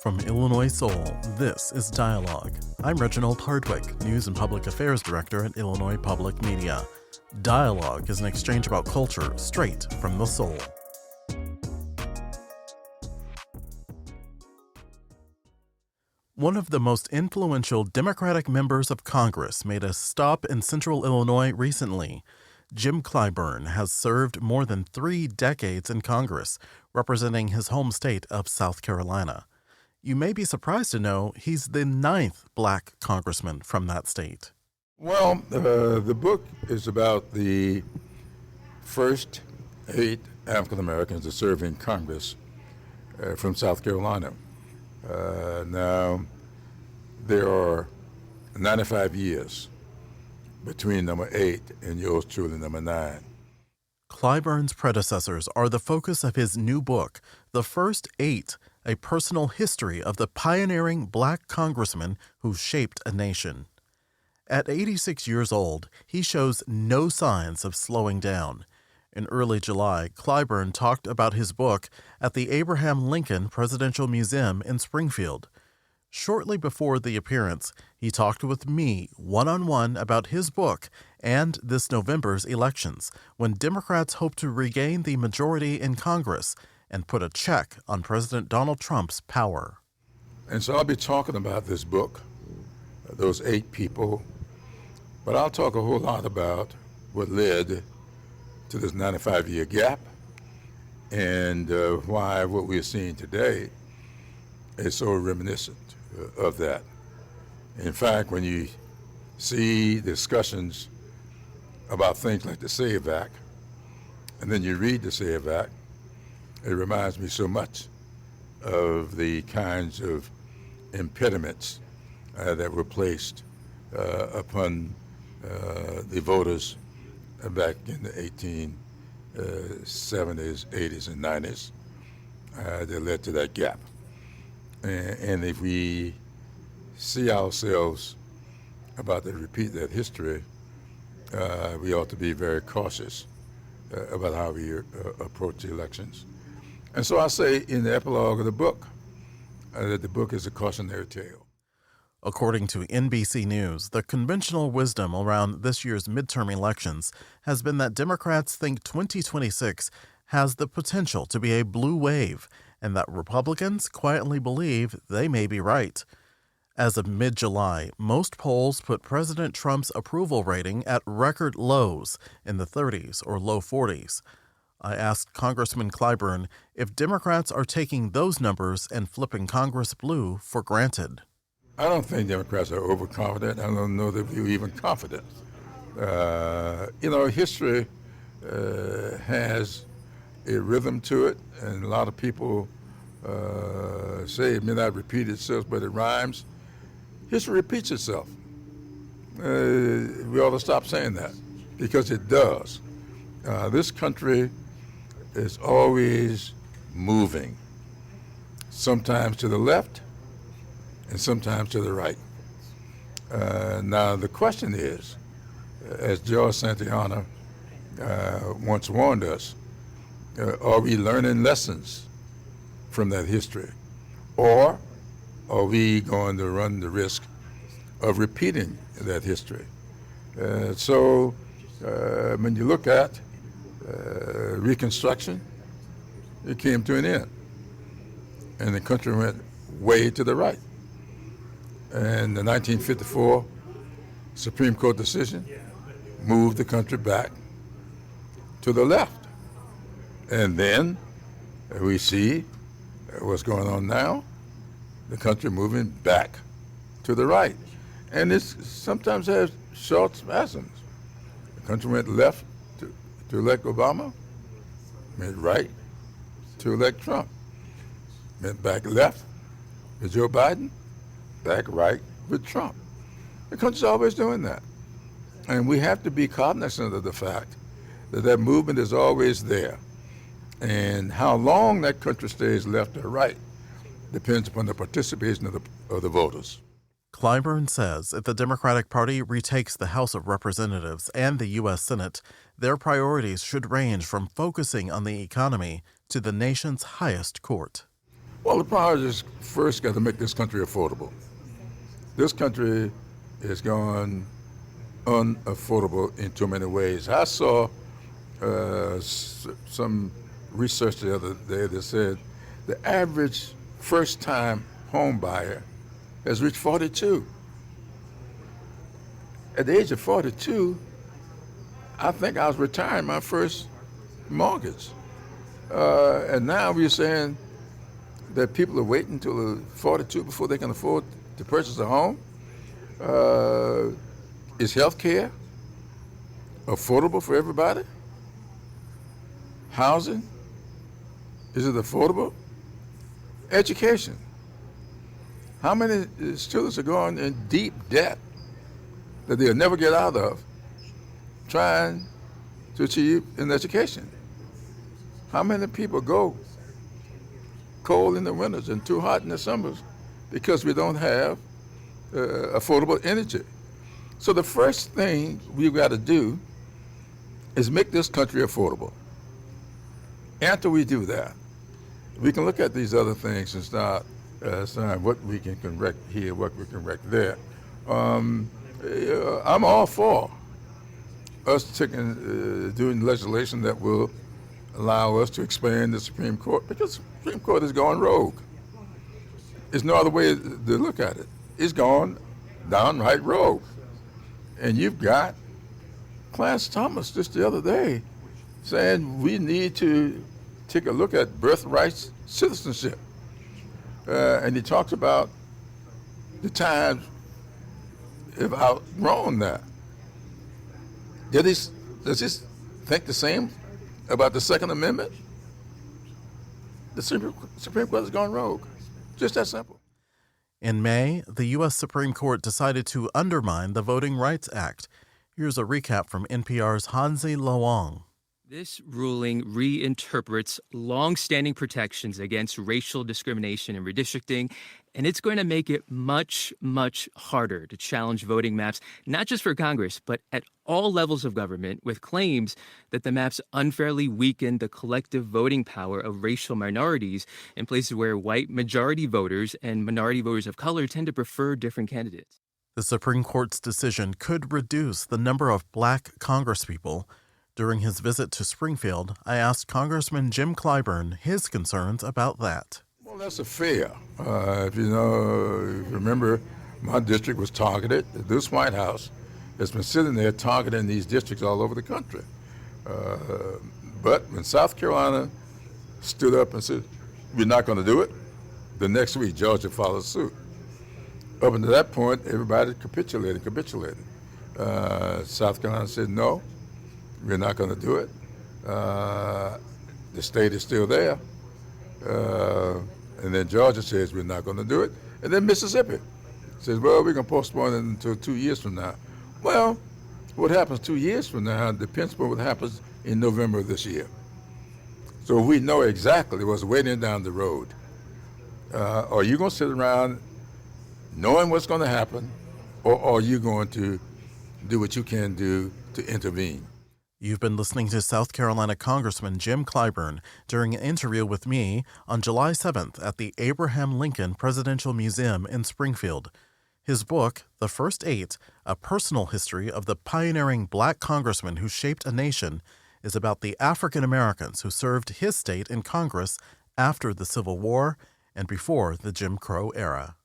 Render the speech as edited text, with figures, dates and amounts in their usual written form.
From Illinois Soul, this is Dialogue. I'm Reginald Hardwick, News and Public Affairs Director at Illinois Public Media. Dialogue is an exchange about culture straight from the soul. One of the most influential Democratic members of Congress made a stop in central Illinois recently. Jim Clyburn has served more than 3 decades in Congress, representing his home state of South Carolina. You may be surprised to know he's the 9th Blac congressman from that state. Well, the book is about the first 8 African Americans to serve in Congress from South Carolina. Now, there are 95 years between number 8 and yours truly, number 9. Clyburn's predecessors are the focus of his new book, The First 8, a personal history of the pioneering Blac congressman who shaped a nation. At 86 years old, he shows no signs of slowing down. In early July, Clyburn talked about his book at the Abraham Lincoln Presidential Museum in Springfield. Shortly before the appearance, he talked with me one-on-one about his book and this November's elections, when Democrats hope to regain the majority in Congress and put a check on President Donald Trump's power. And so I'll be talking about this book, those 8 people, but I'll talk a whole lot about what led to this 95-year gap and why what we're seeing today is so reminiscent of that. In fact, when you see discussions about things like the SAVE Act, and then you read the SAVE Act, it reminds me so much of the kinds of impediments that were placed upon the voters back in the 1870s, 80s, and 90s that led to that gap. And if we see ourselves about to repeat that history, we ought to be very cautious about how we approach the elections. And so I say in the epilogue of the book that the book is a cautionary tale. According to NBC News, the conventional wisdom around this year's midterm elections has been that Democrats think 2026 has the potential to be a blue wave, and that Republicans quietly believe they may be right. As of mid-July, most polls put President Trump's approval rating at record lows in the 30s or low 40s. I asked Congressman Clyburn if Democrats are taking those numbers and flipping Congress blue for granted. I don't think Democrats are overconfident. I don't know that we're even confident. History has a rhythm to it, and a lot of people say it may not repeat itself, but it rhymes. History repeats itself. We ought to stop saying that, because it does. This country is always moving, sometimes to the left and sometimes to the right. Now the question is, as George Santayana once warned us, are we learning lessons from that history? Or are we going to run the risk of repeating that history? So when you look at Reconstruction, it came to an end, and the country went way to the right. And the 1954 Supreme Court decision moved the country back to the left. And then we see what's going on now, the country moving back to the right. And this sometimes has short spasms. The country went left to elect Obama, went right to elect Trump, went back left with Joe Biden, back right with Trump. The country's always doing that. And we have to be cognizant of the fact that that movement is always there. And how long that country stays left or right depends upon the participation of the voters. Clyburn says if the Democratic Party retakes the House of Representatives and the U.S. Senate, their priorities should range from focusing on the economy to the nation's highest court. Well, the priority is first got to make this country affordable. This country is gone unaffordable in too many ways. I saw some research the other day that said the average first-time home buyer has reached 42. At the age of 42, I think I was retiring my first mortgage. And now we're saying that people are waiting until they're 42 before they can afford to purchase a home. Is health care affordable for everybody? Housing, is it affordable? Education. How many students are going in deep debt that they'll never get out of trying to achieve an education? How many people go cold in the winters and too hot in the summers because we don't have affordable energy? So the first thing we've got to do is make this country affordable. After we do that, we can look at these other things and start saying what we can correct here, what we can correct there. I'm all for us doing legislation that will allow us to expand the Supreme Court, because the Supreme Court has gone rogue. There's no other way to look at it. It's gone downright rogue. And you've got Clarence Thomas just the other day saying we need to take a look at birthright citizenship. And he talks about the times have outgrown that. Does he think the same about the Second Amendment? The Supreme Court has gone rogue. Just that simple. In May, the U.S. Supreme Court decided to undermine the Voting Rights Act. Here's a recap from NPR's Hansi Lawang. This ruling reinterprets long-standing protections against racial discrimination and redistricting, and it's going to make it much, much harder to challenge voting maps, not just for Congress, but at all levels of government, with claims that the maps unfairly weaken the collective voting power of racial minorities in places where white majority voters and minority voters of color tend to prefer different candidates. The Supreme Court's decision could reduce the number of Black congresspeople. During his visit to Springfield, I asked Congressman Jim Clyburn his concerns about that. Well, that's affair. If you remember, my district was targeted. This White House has been sitting there targeting these districts all over the country. But when South Carolina stood up and said, we're not going to do it, the next week Georgia followed suit. Up until that point, everybody capitulated. South Carolina said, no, we're not going to do it. The state is still there. And then Georgia says we're not going to do it. And then Mississippi says, well, we're going to postpone it until 2 years from now. Well, what happens 2 years from now depends on what happens in November of this year. So we know exactly what's waiting down the road. Are you going to sit around knowing what's going to happen, or are you going to do what you can do to intervene? You've been listening to South Carolina Congressman Jim Clyburn during an interview with me on July 7th at the Abraham Lincoln Presidential Museum in Springfield. His book, The First Eight, A Personal History of the Pioneering Black Congressman Who Shaped a Nation, is about the African Americans who served his state in Congress after the Civil War and before the Jim Crow era.